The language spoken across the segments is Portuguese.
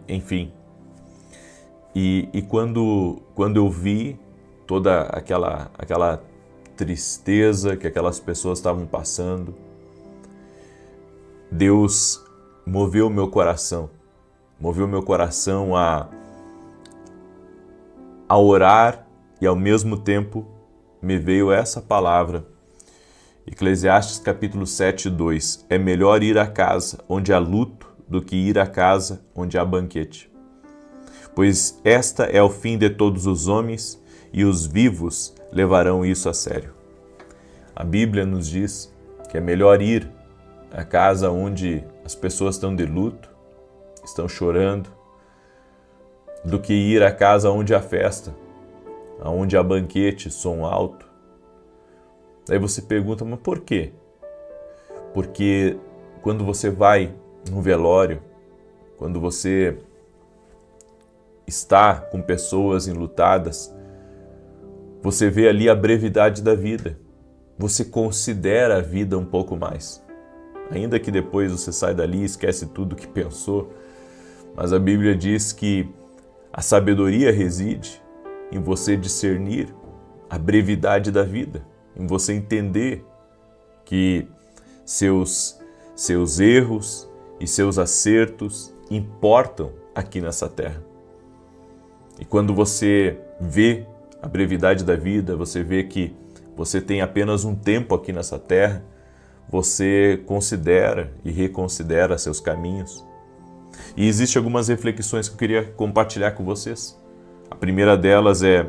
enfim. E quando eu vi toda aquela tristeza que aquelas pessoas estavam passando, Deus moveu meu coração a orar, e ao mesmo tempo me veio essa palavra. Eclesiastes capítulo 7:2: é melhor ir à casa onde há luto do que ir à casa onde há banquete. Pois esta é o fim de todos os homens, e os vivos levarão isso a sério. A Bíblia nos diz que é melhor ir à casa onde as pessoas estão de luto, estão chorando, do que ir à casa onde há festa, onde há banquete, som alto. Aí você pergunta, mas por quê? Porque quando você vai num velório, quando você está com pessoas enlutadas, você vê ali a brevidade da vida. Você considera a vida um pouco mais. Ainda que depois você sai dali e esquece tudo que pensou, mas a Bíblia diz que a sabedoria reside em você discernir a brevidade da vida, em você entender que seus erros e seus acertos importam aqui nessa terra. E quando você vê a brevidade da vida, você vê que você tem apenas um tempo aqui nessa terra, você considera e reconsidera seus caminhos. E existem algumas reflexões que eu queria compartilhar com vocês. A primeira delas é: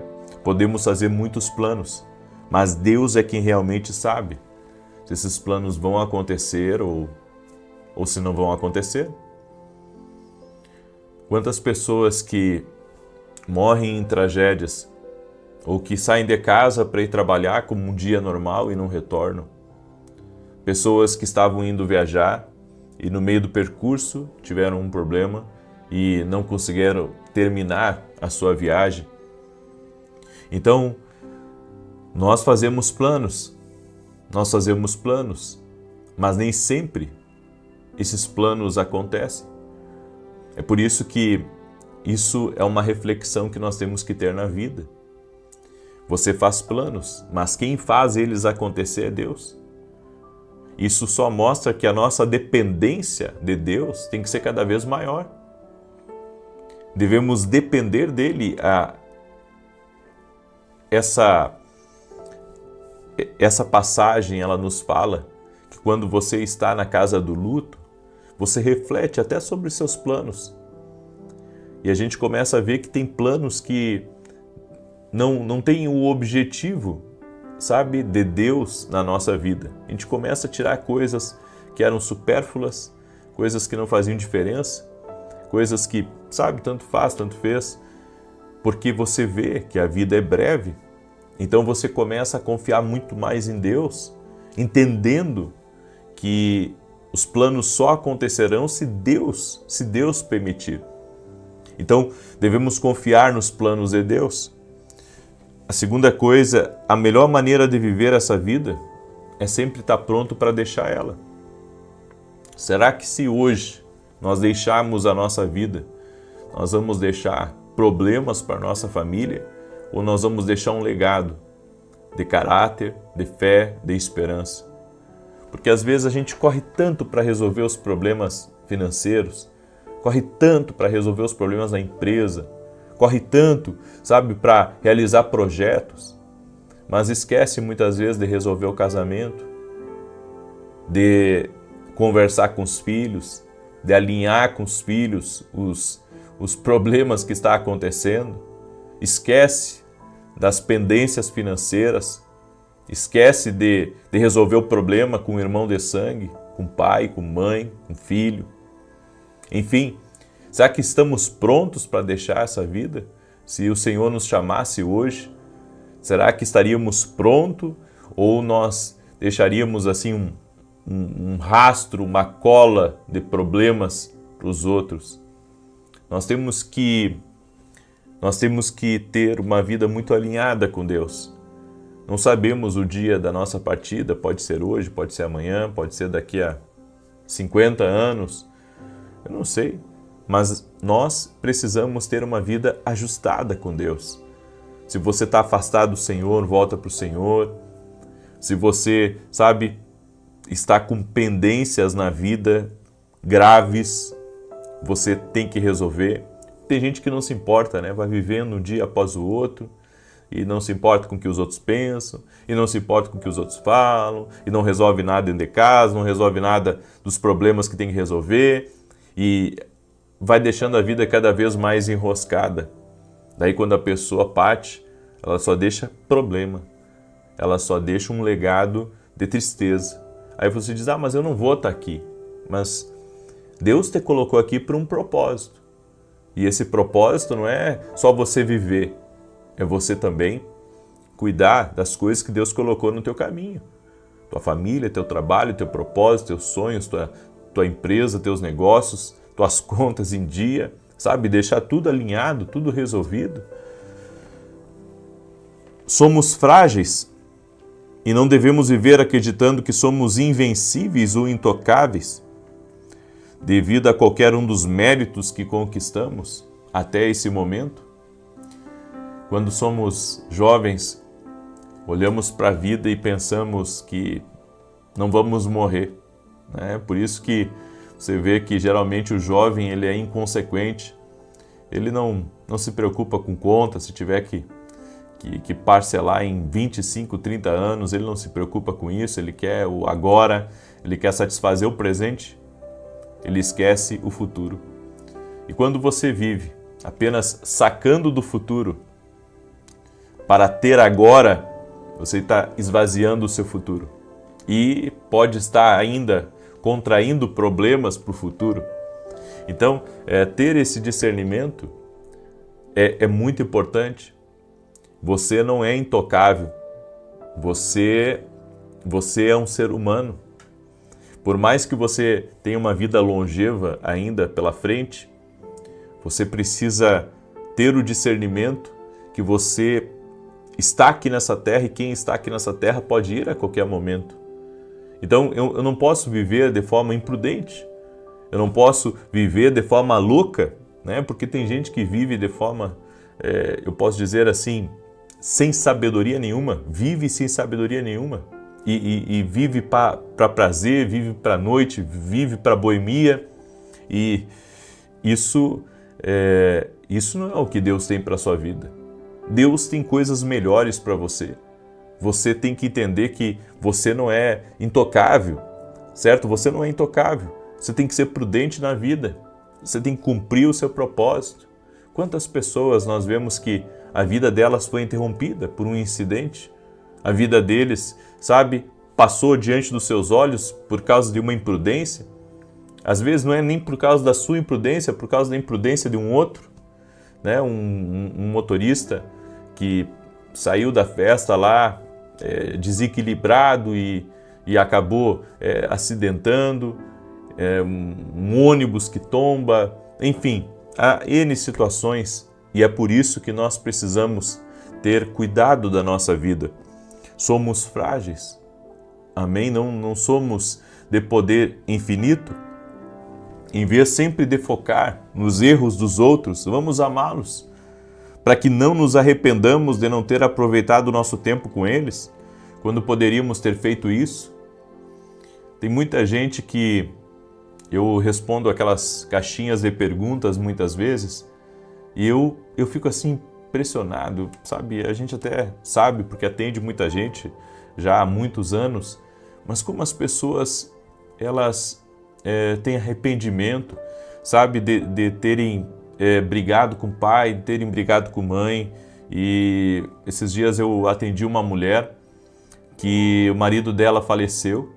podemos fazer muitos planos, mas Deus é quem realmente sabe se esses planos vão acontecer ou se não vão acontecer. Quantas pessoas que morrem em tragédias ou que saem de casa para ir trabalhar como um dia normal e não retornam. Pessoas que estavam indo viajar e no meio do percurso tiveram um problema e não conseguiram terminar a sua viagem. Então, nós fazemos planos, mas nem sempre esses planos acontecem. É por isso que isso é uma reflexão que nós temos que ter na vida. Você faz planos, mas quem faz eles acontecer é Deus. Isso só mostra que a nossa dependência de Deus tem que ser cada vez maior. Devemos depender dele. Essa passagem, ela nos fala que quando você está na casa do luto, você reflete até sobre os seus planos. E a gente começa a ver que tem planos que não têm o objetivo, sabe, de Deus na nossa vida. A gente começa a tirar coisas que eram supérfluas, coisas que não faziam diferença, coisas que, sabe, tanto faz, tanto fez, porque você vê que a vida é breve. Então você começa a confiar muito mais em Deus, entendendo que os planos só acontecerão se Deus permitir. Então, devemos confiar nos planos de Deus. A segunda coisa, a melhor maneira de viver essa vida é sempre estar pronto para deixar ela. Será que se hoje nós deixarmos a nossa vida, nós vamos deixar problemas para a nossa família ou nós vamos deixar um legado de caráter, de fé, de esperança? Porque às vezes a gente corre tanto para resolver os problemas financeiros, corre tanto para resolver os problemas da empresa, corre tanto, sabe, para realizar projetos, mas esquece muitas vezes de resolver o casamento, de conversar com os filhos, de alinhar com os filhos os problemas que estão acontecendo, esquece das pendências financeiras, esquece de resolver o problema com o irmão de sangue, com pai, com mãe, com filho. Enfim, será que estamos prontos para deixar essa vida? Se o Senhor nos chamasse hoje, será que estaríamos prontos ou nós deixaríamos assim um rastro, uma cola de problemas para os outros? Nós temos que ter uma vida muito alinhada com Deus. Não sabemos o dia da nossa partida, pode ser hoje, pode ser amanhã, pode ser daqui a 50 anos. Eu não sei, mas nós precisamos ter uma vida ajustada com Deus. Se você está afastado do Senhor, volta para o Senhor. Se você, está com pendências na vida graves, você tem que resolver. Tem gente que não se importa, né? Vai vivendo um dia após o outro e não se importa com o que os outros pensam, e não se importa com o que os outros falam, e não resolve nada dentro de casa, não resolve nada dos problemas que tem que resolver, e vai deixando a vida cada vez mais enroscada. Daí quando a pessoa parte, ela só deixa problema, ela só deixa um legado de tristeza. Aí você diz, mas eu não vou estar aqui. Mas Deus te colocou aqui para um propósito. E esse propósito não é só você viver, é você também cuidar das coisas que Deus colocou no teu caminho. Tua família, teu trabalho, teu propósito, teus sonhos, tua empresa, teus negócios, tuas contas em dia, deixar tudo alinhado, tudo resolvido. Somos frágeis e não devemos viver acreditando que somos invencíveis ou intocáveis devido a qualquer um dos méritos que conquistamos até esse momento. Quando somos jovens, olhamos para a vida e pensamos que não vamos morrer, né? Por isso que você vê que geralmente o jovem ele é inconsequente, ele não se preocupa com conta, se tiver que parcelar em 25, 30 anos, ele não se preocupa com isso, ele quer o agora, ele quer satisfazer o presente, ele esquece o futuro. E quando você vive apenas sacando do futuro para ter agora, você está esvaziando o seu futuro e pode estar ainda contraindo problemas para o futuro. Então, ter esse discernimento é muito importante. Você não é intocável, você é um ser humano. Por mais que você tenha uma vida longeva ainda pela frente, você precisa ter o discernimento que você está aqui nessa terra e quem está aqui nessa terra pode ir a qualquer momento. Então eu não posso viver de forma imprudente, eu não posso viver de forma louca, né? Porque tem gente que vive de forma, eu posso dizer assim, sem sabedoria nenhuma, vive sem sabedoria nenhuma e vive para prazer, vive para noite, vive para boemia, e isso não é o que Deus tem para a sua vida. Deus tem coisas melhores para você. Você tem que entender que você não é intocável, certo? Você não é intocável. Você tem que ser prudente na vida. Você tem que cumprir o seu propósito. Quantas pessoas nós vemos que a vida delas foi interrompida por um incidente? A vida deles, passou diante dos seus olhos por causa de uma imprudência? Às vezes não é nem por causa da sua imprudência, é por causa da imprudência de um outro, né? Um motorista que saiu da festa lá desequilibrado e acabou acidentando, um ônibus que tomba, enfim, há N situações, e é por isso que nós precisamos ter cuidado da nossa vida. Somos frágeis, amém? Não somos de poder infinito. Em vez sempre de focar nos erros dos outros, vamos amá-los, para que não nos arrependamos de não ter aproveitado o nosso tempo com eles, quando poderíamos ter feito isso. Tem muita gente que eu respondo aquelas caixinhas de perguntas muitas vezes, e eu fico assim impressionado, a gente até sabe, porque atende muita gente já há muitos anos, mas como as pessoas, elas têm arrependimento, de terem brigado com o pai, de terem brigado com a mãe. E esses dias eu atendi uma mulher que o marido dela faleceu,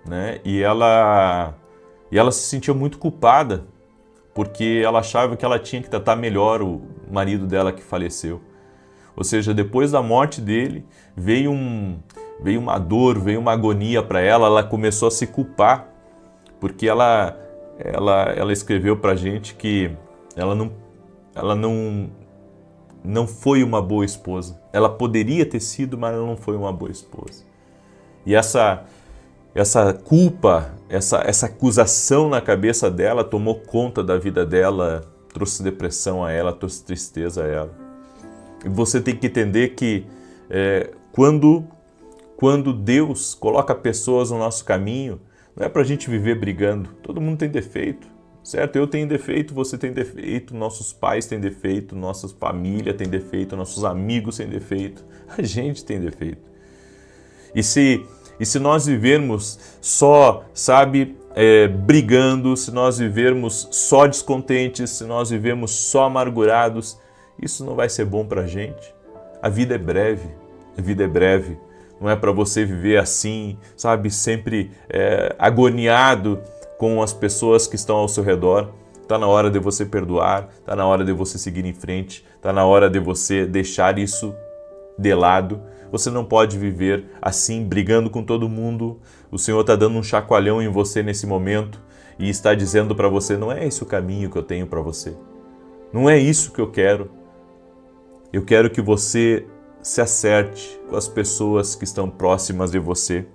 né? E ela se sentia muito culpada, porque ela achava que ela tinha que tratar melhor o marido dela que faleceu. Ou seja, depois da morte dele, veio uma dor, veio uma agonia para ela começou a se culpar, porque ela escreveu para a gente que ela não foi uma boa esposa. Ela poderia ter sido, mas ela não foi uma boa esposa. E essa essa culpa, essa acusação na cabeça dela tomou conta da vida dela, trouxe depressão a ela, trouxe tristeza a ela. E você tem que entender que quando Deus coloca pessoas no nosso caminho, não é para a gente viver brigando. Todo mundo tem defeito, certo? Eu tenho defeito, você tem defeito, nossos pais têm defeito, nossa família tem defeito, nossos amigos têm defeito, a gente tem defeito. E se nós vivermos só, brigando, se nós vivermos só descontentes, se nós vivermos só amargurados, isso não vai ser bom para a gente. A vida é breve, a vida é breve. Não é para você viver assim, sempre agoniado com as pessoas que estão ao seu redor. Está na hora de você perdoar, está na hora de você seguir em frente, está na hora de você deixar isso de lado. Você não pode viver assim, brigando com todo mundo. O Senhor está dando um chacoalhão em você nesse momento e está dizendo para você, não é esse o caminho que eu tenho para você. Não é isso que eu quero. Eu quero que você se acerte com as pessoas que estão próximas de você.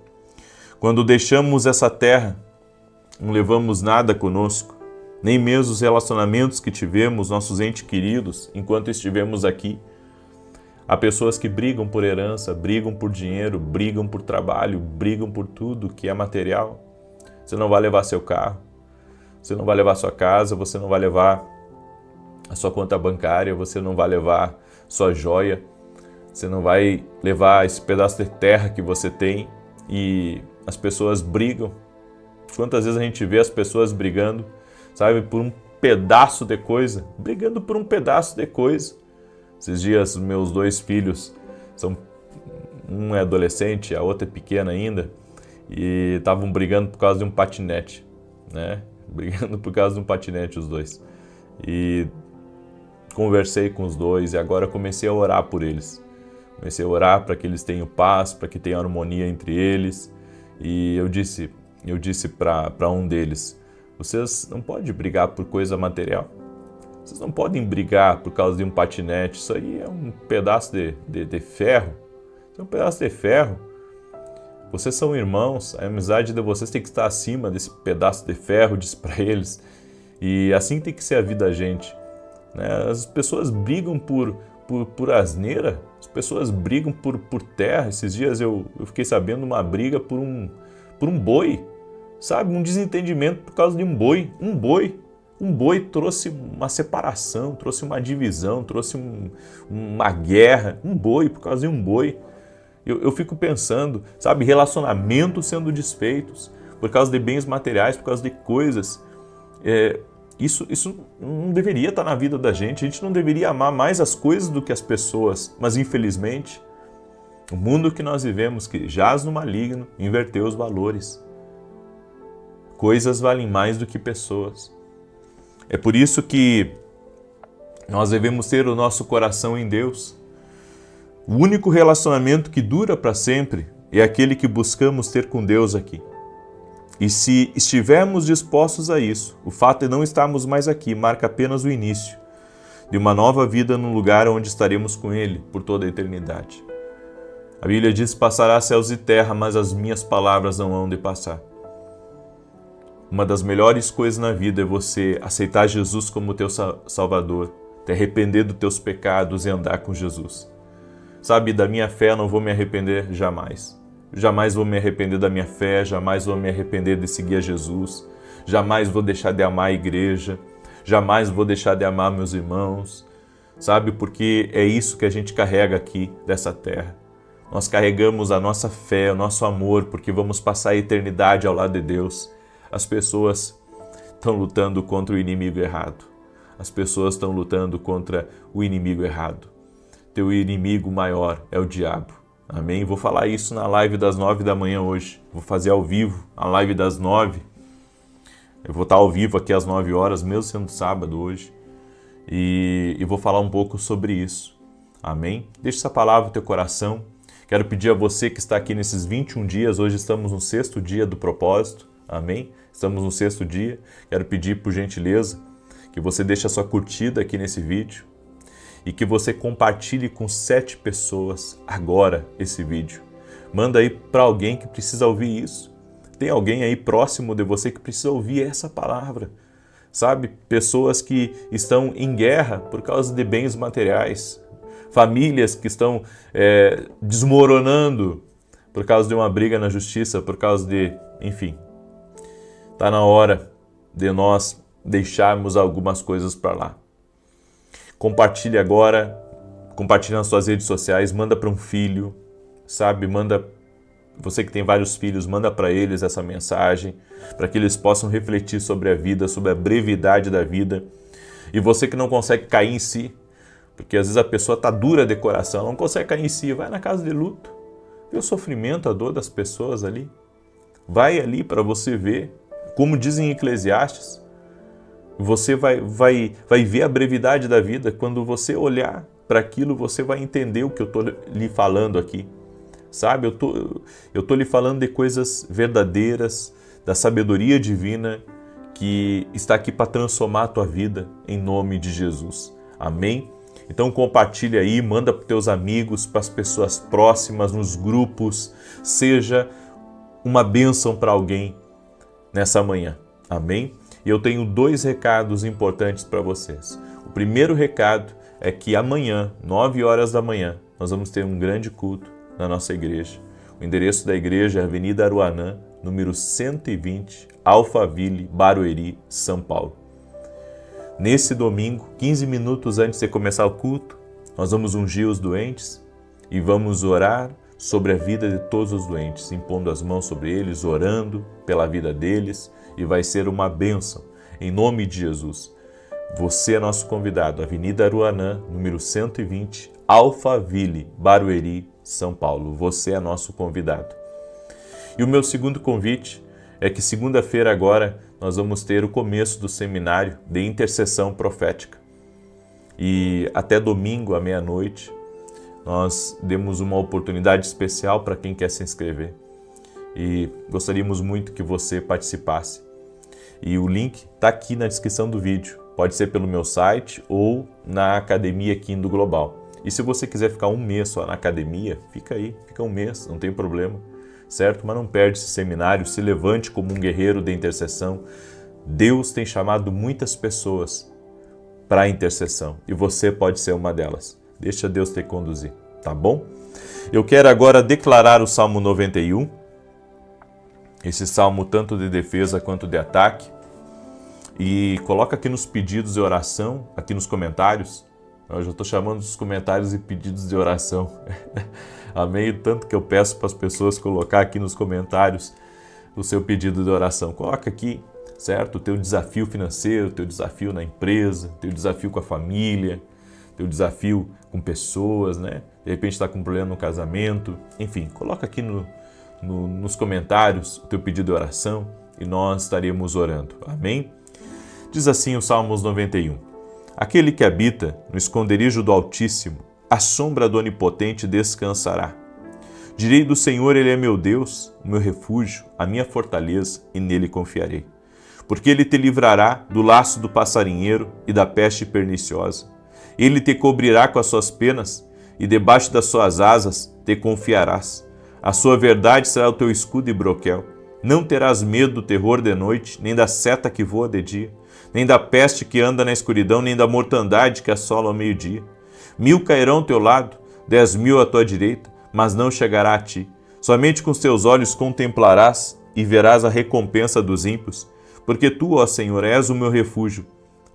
Quando deixamos essa terra, não levamos nada conosco, nem mesmo os relacionamentos que tivemos, nossos entes queridos, enquanto estivemos aqui. Há pessoas que brigam por herança, brigam por dinheiro, brigam por trabalho, brigam por tudo que é material. Você não vai levar seu carro, você não vai levar sua casa, você não vai levar a sua conta bancária, você não vai levar sua joia, você não vai levar esse pedaço de terra que você tem e as pessoas brigam. Quantas vezes a gente vê as pessoas brigando, por um pedaço de coisa, brigando por um pedaço de coisa. Esses dias, meus 2 filhos, um é adolescente, a outra é pequena ainda, e estavam brigando por causa de um patinete, né? Brigando por causa de um patinete os dois. E conversei com os dois e agora comecei a orar por eles. Comecei a orar para que eles tenham paz, para que tenham harmonia entre eles. E eu disse para um deles, vocês não podem brigar por coisa material. Vocês não podem brigar por causa de um patinete. Isso aí é um pedaço de ferro. Isso é um pedaço de ferro. Vocês são irmãos. A amizade de vocês tem que estar acima desse pedaço de ferro, disse para eles. E assim tem que ser a vida da gente. Né? As pessoas brigam por asneira. As pessoas brigam por terra. Esses dias eu fiquei sabendo uma briga por um boi. Um desentendimento por causa de um boi. Um boi trouxe uma separação, trouxe uma divisão, trouxe uma guerra. Um boi, por causa de um boi. Eu fico pensando, relacionamentos sendo desfeitos por causa de bens materiais, por causa de coisas. Isso não deveria estar na vida da gente. A gente não deveria amar mais as coisas do que as pessoas. Mas, infelizmente, o mundo que nós vivemos, que jaz no maligno, inverteu os valores. Coisas valem mais do que pessoas. É por isso que nós devemos ter o nosso coração em Deus. O único relacionamento que dura para sempre é aquele que buscamos ter com Deus aqui. E se estivermos dispostos a isso, o fato de não estarmos mais aqui marca apenas o início de uma nova vida num lugar onde estaremos com Ele por toda a eternidade. A Bíblia diz, passará céus e terra, mas as minhas palavras não hão de passar. Uma das melhores coisas na vida é você aceitar Jesus como teu Salvador, te arrepender dos teus pecados e andar com Jesus. Da minha fé eu não vou me arrepender jamais. Jamais vou me arrepender da minha fé, jamais vou me arrepender de seguir a Jesus, jamais vou deixar de amar a igreja, jamais vou deixar de amar meus irmãos, porque é isso que a gente carrega aqui dessa terra. Nós carregamos a nossa fé, o nosso amor, porque vamos passar a eternidade ao lado de Deus. As pessoas estão lutando contra o inimigo errado. As pessoas estão lutando contra o inimigo errado. Teu inimigo maior é o diabo. Amém? Vou falar isso na live das 9 da manhã hoje. Vou fazer ao vivo a live das 9. Eu vou estar ao vivo aqui às 9 horas, mesmo sendo sábado hoje. E vou falar um pouco sobre isso. Amém? Deixa essa palavra no teu coração. Quero pedir a você que está aqui nesses 21 dias. Hoje estamos no 6º dia do propósito. Amém? Estamos no 6º dia. Quero pedir, por gentileza, que você deixe a sua curtida aqui nesse vídeo e que você compartilhe com 7 pessoas agora esse vídeo. Manda aí para alguém que precisa ouvir isso. Tem alguém aí próximo de você que precisa ouvir essa palavra, sabe? Pessoas que estão em guerra por causa de bens materiais, famílias que estão desmoronando por causa de uma briga na justiça, por causa de... Enfim, está na hora de nós deixarmos algumas coisas para lá. Compartilhe agora, compartilhe nas suas redes sociais, manda para um filho, sabe? Manda, você que tem vários filhos, manda para eles essa mensagem, para que eles possam refletir sobre a vida, sobre a brevidade da vida. E você que não consegue cair em si, porque às vezes a pessoa está dura de coração, não consegue cair em si, vai na casa de luto, vê o sofrimento, a dor das pessoas ali. Vai ali para você ver, como dizem em Eclesiastes, você vai ver a brevidade da vida. Quando você olhar para aquilo, você vai entender o que eu estou lhe falando aqui. Sabe, eu tô lhe falando de coisas verdadeiras, da sabedoria divina que está aqui para transformar a tua vida, em nome de Jesus. Amém? Então compartilha aí, manda para os teus amigos, para as pessoas próximas, nos grupos, seja uma bênção para alguém nessa manhã. Amém? E eu tenho 2 recados importantes para vocês. O primeiro recado é que amanhã, 9 horas da manhã, nós vamos ter um grande culto na nossa igreja. O endereço da igreja é Avenida Aruanã, número 120, Alphaville, Barueri, São Paulo. Nesse domingo, 15 minutos antes de começar o culto, nós vamos ungir os doentes e vamos orar sobre a vida de todos os doentes, impondo as mãos sobre eles, orando pela vida deles, e vai ser uma bênção, em nome de Jesus. Você é nosso convidado, Avenida Aruanã, número 120, Alphaville, Barueri, São Paulo. Você é nosso convidado. E o meu segundo convite é que segunda-feira agora nós vamos ter o começo do seminário de intercessão profética. E até domingo à meia-noite nós demos uma oportunidade especial para quem quer se inscrever. E gostaríamos muito que você participasse. E o link está aqui na descrição do vídeo. Pode ser pelo meu site ou na Academia Quindo Global. E se você quiser ficar um mês só na academia, fica aí, fica um mês, não tem problema, certo? Mas não perde esse seminário, se levante como um guerreiro de intercessão. Deus tem chamado muitas pessoas para a intercessão e você pode ser uma delas. Deixa Deus te conduzir, tá bom? Eu quero agora declarar o Salmo 91, esse salmo tanto de defesa quanto de ataque, e coloca aqui nos pedidos de oração, aqui nos comentários. Eu já estou chamando os comentários e pedidos de oração. Amém? Tanto que eu peço para as pessoas colocar aqui nos comentários o seu pedido de oração. Coloca aqui, certo? O teu desafio financeiro, o teu desafio na empresa, o teu desafio com a família, o teu desafio com pessoas, né? De repente está com um problema no casamento. Enfim, coloca aqui nos comentários o teu pedido de oração e nós estaremos orando. Amém? Diz assim o Salmos 91. Aquele que habita no esconderijo do Altíssimo, à sombra do Onipotente descansará. Direi do Senhor, Ele é meu Deus, o meu refúgio, a minha fortaleza, e nele confiarei. Porque Ele te livrará do laço do passarinheiro e da peste perniciosa. Ele te cobrirá com as suas penas, e debaixo das suas asas te confiarás. A sua verdade será o teu escudo e broquel. Não terás medo do terror de noite, nem da seta que voa de dia, nem da peste que anda na escuridão, nem da mortandade que assola ao meio-dia. 1000 cairão ao teu lado, 10.000 à tua direita, mas não chegará a ti. Somente com os teus olhos contemplarás e verás a recompensa dos ímpios, porque tu, ó Senhor, és o meu refúgio.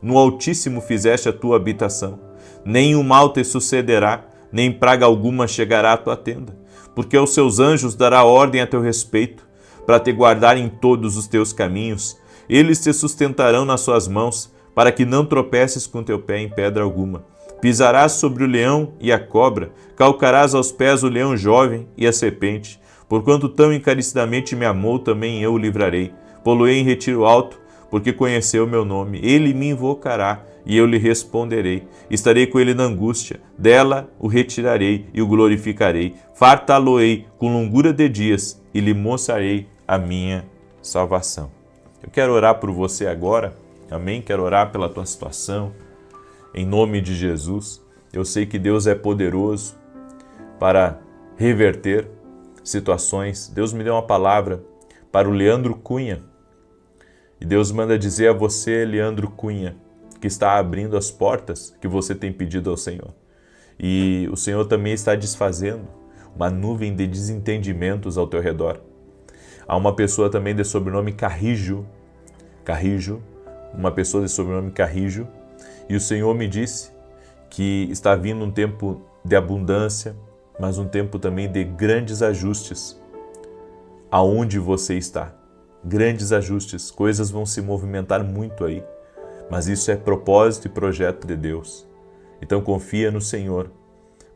No Altíssimo fizeste a tua habitação. Nenhum mal te sucederá, nem praga alguma chegará à tua tenda, porque aos seus anjos dará ordem a teu respeito, para te guardar em todos os teus caminhos. Eles te sustentarão nas suas mãos, para que não tropeces com teu pé em pedra alguma. Pisarás sobre o leão e a cobra, calcarás aos pés o leão jovem e a serpente. Porquanto tão encarecidamente me amou, também eu o livrarei. Pô-lo-ei em retiro alto, porque conheceu o meu nome. Ele me invocará, e eu lhe responderei. Estarei com ele na angústia, dela o retirarei e o glorificarei. Fartá-lo-ei com longura de dias, e lhe mostrarei a minha salvação. Eu quero orar por você agora, amém? Quero orar pela tua situação, em nome de Jesus. Eu sei que Deus é poderoso para reverter situações. Deus me deu uma palavra para o Leandro Cunha. E Deus manda dizer a você, Leandro Cunha, que está abrindo as portas que você tem pedido ao Senhor. E o Senhor também está desfazendo uma nuvem de desentendimentos ao teu redor. Há uma pessoa também de sobrenome Carrijo, uma pessoa de sobrenome Carrijo, e o Senhor me disse que está vindo um tempo de abundância, mas um tempo também de grandes ajustes aonde você está. Grandes ajustes, coisas vão se movimentar muito aí, mas isso é propósito e projeto de Deus. Então confia no Senhor,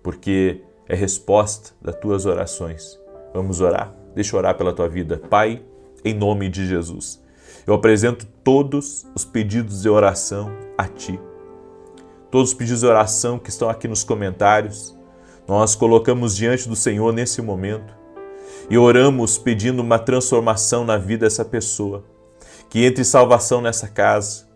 porque é resposta das tuas orações. Vamos orar? Deixa eu orar pela tua vida. Pai, em nome de Jesus, eu apresento todos os pedidos de oração a Ti. Todos os pedidos de oração que estão aqui nos comentários, nós colocamos diante do Senhor nesse momento e oramos pedindo uma transformação na vida dessa pessoa, que entre salvação nessa casa,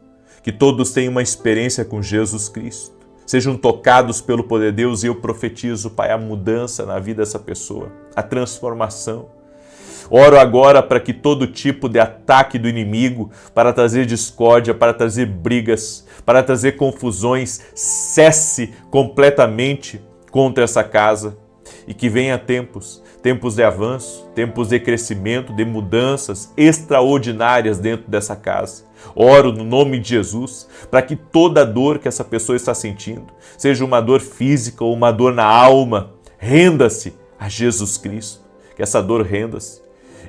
que todos tenham uma experiência com Jesus Cristo, sejam tocados pelo poder de Deus, e eu profetizo, Pai, a mudança na vida dessa pessoa, a transformação. Oro agora para que todo tipo de ataque do inimigo para trazer discórdia, para trazer brigas, para trazer confusões, cesse completamente contra essa casa e que venha tempos de avanço, tempos de crescimento, de mudanças extraordinárias dentro dessa casa. Oro no nome de Jesus para que toda dor que essa pessoa está sentindo, seja uma dor física ou uma dor na alma, renda-se a Jesus Cristo, que essa dor renda-se.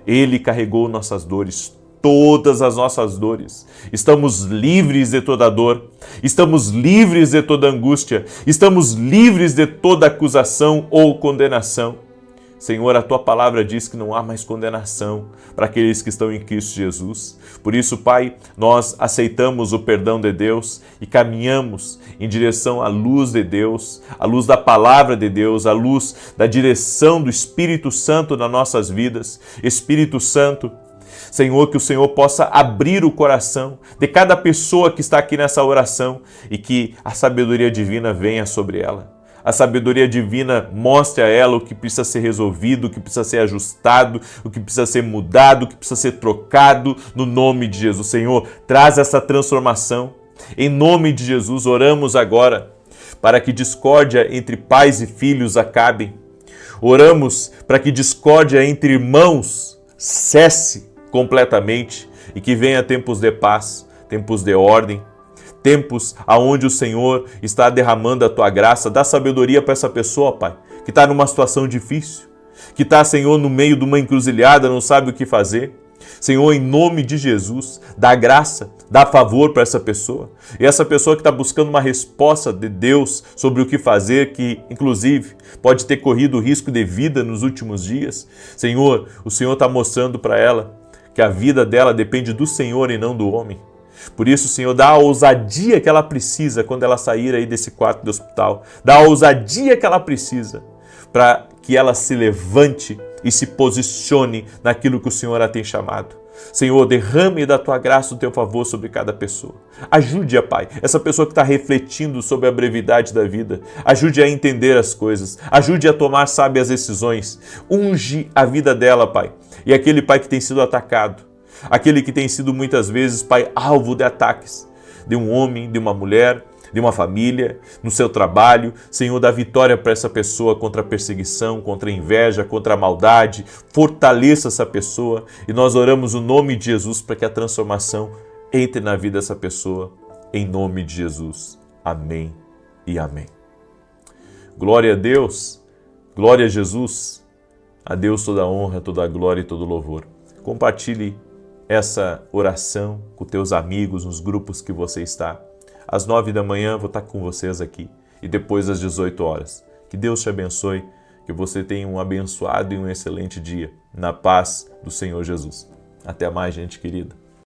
Ele carregou nossas dores, todas as nossas dores. Estamos livres de toda dor, estamos livres de toda angústia, estamos livres de toda acusação ou condenação. Senhor, a Tua palavra diz que não há mais condenação para aqueles que estão em Cristo Jesus. Por isso, Pai, nós aceitamos o perdão de Deus e caminhamos em direção à luz de Deus, à luz da palavra de Deus, à luz da direção do Espírito Santo nas nossas vidas. Espírito Santo, Senhor, que o Senhor possa abrir o coração de cada pessoa que está aqui nessa oração e que a sabedoria divina venha sobre ela. A sabedoria divina mostre a ela o que precisa ser resolvido, o que precisa ser ajustado, o que precisa ser mudado, o que precisa ser trocado no nome de Jesus. Senhor, traz essa transformação. Em nome de Jesus, oramos agora para que discórdia entre pais e filhos acabe. Oramos para que discórdia entre irmãos cesse completamente e que venha tempos de paz, tempos de ordem, tempos aonde o Senhor está derramando a Tua graça. Dá sabedoria para essa pessoa, Pai, que está numa situação difícil, que está, Senhor, no meio de uma encruzilhada, não sabe o que fazer. Senhor, em nome de Jesus, dá graça, dá favor para essa pessoa. E essa pessoa que está buscando uma resposta de Deus sobre o que fazer, que inclusive pode ter corrido risco de vida nos últimos dias. Senhor, o Senhor está mostrando para ela que a vida dela depende do Senhor e não do homem. Por isso, Senhor, dá a ousadia que ela precisa quando ela sair aí desse quarto de hospital. Dá a ousadia que ela precisa para que ela se levante e se posicione naquilo que o Senhor a tem chamado. Senhor, derrame da Tua graça, o Teu favor sobre cada pessoa. Ajude-a, Pai, essa pessoa que está refletindo sobre a brevidade da vida. Ajude-a a entender as coisas. Ajude-a a tomar sábias decisões. Unge a vida dela, Pai. E aquele pai que tem sido atacado, aquele que tem sido muitas vezes, Pai, alvo de ataques, de um homem, de uma mulher, de uma família, no seu trabalho. Senhor, dá vitória para essa pessoa contra a perseguição, contra a inveja, contra a maldade. Fortaleça essa pessoa e nós oramos o nome de Jesus para que a transformação entre na vida dessa pessoa, em nome de Jesus. Amém e amém. Glória a Deus, glória a Jesus, a Deus toda a honra, toda a glória e todo o louvor. Compartilhe essa oração com teus amigos, nos grupos que você está. Às 9 da manhã vou estar com vocês aqui e depois às 18 horas. Que Deus te abençoe, que você tenha um abençoado e um excelente dia, na paz do Senhor Jesus. Até mais, gente querida.